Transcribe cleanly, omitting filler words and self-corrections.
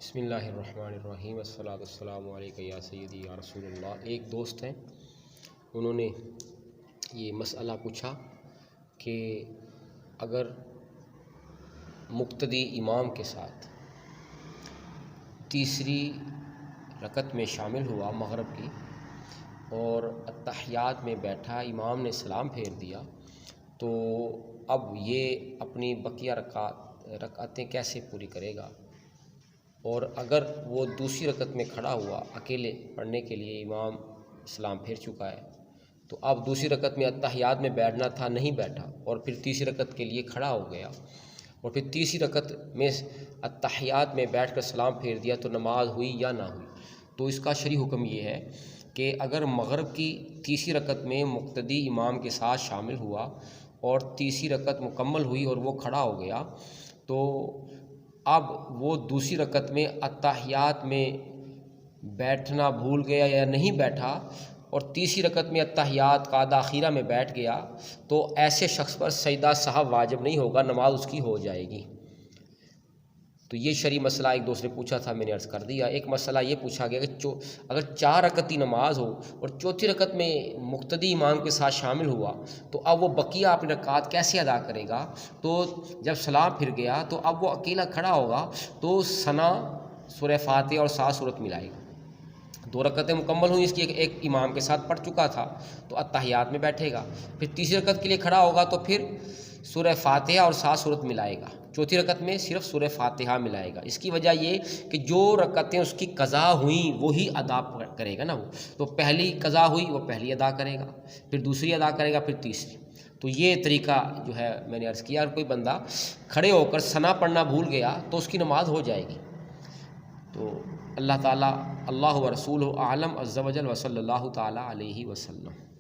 بسم اللہ الرحمن الرحیم الصلاۃ والسلام علیکہ یا سیدی یا رسول اللہ۔ ایک دوست ہیں، انہوں نے یہ مسئلہ پوچھا کہ اگر مقتدی امام کے ساتھ تیسری رکعت میں شامل ہوا مغرب کی اور اتحیات میں بیٹھا، امام نے سلام پھیر دیا، تو اب یہ اپنی بقیہ رکعتیں کیسے پوری کرے گا؟ اور اگر وہ دوسری رکعت میں کھڑا ہوا اکیلے پڑھنے کے لیے، امام سلام پھیر چکا ہے، تو اب دوسری رکعت میں اتحیات میں بیٹھنا تھا، نہیں بیٹھا، اور پھر تیسری رکعت کے لیے کھڑا ہو گیا اور پھر تیسری رکعت میں اتحیات میں بیٹھ کر سلام پھیر دیا، تو نماز ہوئی یا نہ ہوئی؟ تو اس کا شرعی حکم یہ ہے کہ اگر مغرب کی تیسری رکعت میں مقتدی امام کے ساتھ شامل ہوا اور تیسری رکعت مکمل ہوئی اور وہ کھڑا ہو گیا، تو اب وہ دوسری رکعت میں اتحیات میں بیٹھنا بھول گیا یا نہیں بیٹھا اور تیسری رکعت میں اتحیات قاعدہ اخیرہ میں بیٹھ گیا، تو ایسے شخص پر سجدہ سہو واجب نہیں ہوگا، نماز اس کی ہو جائے گی۔ تو یہ شرعی مسئلہ ایک دوسرے پوچھا تھا، میں نے عرض کر دیا۔ ایک مسئلہ یہ پوچھا گیا کہ اگر 4 رکعتی نماز ہو اور چوتھی رکعت میں مقتدی امام کے ساتھ شامل ہوا، تو اب وہ بقیہ اپنی رکعات کیسے ادا کرے گا؟ تو جب سلام پھر گیا تو اب وہ اکیلا کھڑا ہوگا، تو ثنا، سورہ فاتحہ اور 7 سورت ملائے گا۔ 2 رکعتیں مکمل ہوئی، اس کی ایک امام کے ساتھ پڑھ چکا تھا، تو اتحیات میں بیٹھے گا۔ پھر تیسری رکعت کے لیے کھڑا ہوگا تو پھر سورہ فاتحہ اور 7 سورت ملائے گا۔ چوتھی رکعت میں صرف سورہ فاتحہ ملائے گا۔ اس کی وجہ یہ کہ جو رکعتیں اس کی قضا ہوئیں وہی ادا کرے گا نا، وہ تو پہلی قضا ہوئی وہ پہلی ادا کرے گا، پھر دوسری ادا کرے گا، پھر تیسری۔ تو یہ طریقہ جو ہے میں نے عرض کیا، اور کوئی بندہ کھڑے ہو کر ثنا پڑھنا بھول گیا تو اس کی نماز ہو جائے گی۔ تو اللہ تعالیٰ، اللہ و رسولہ اعلم عز و جل، و صلی اللہ تعالیٰ علیہ وسلم۔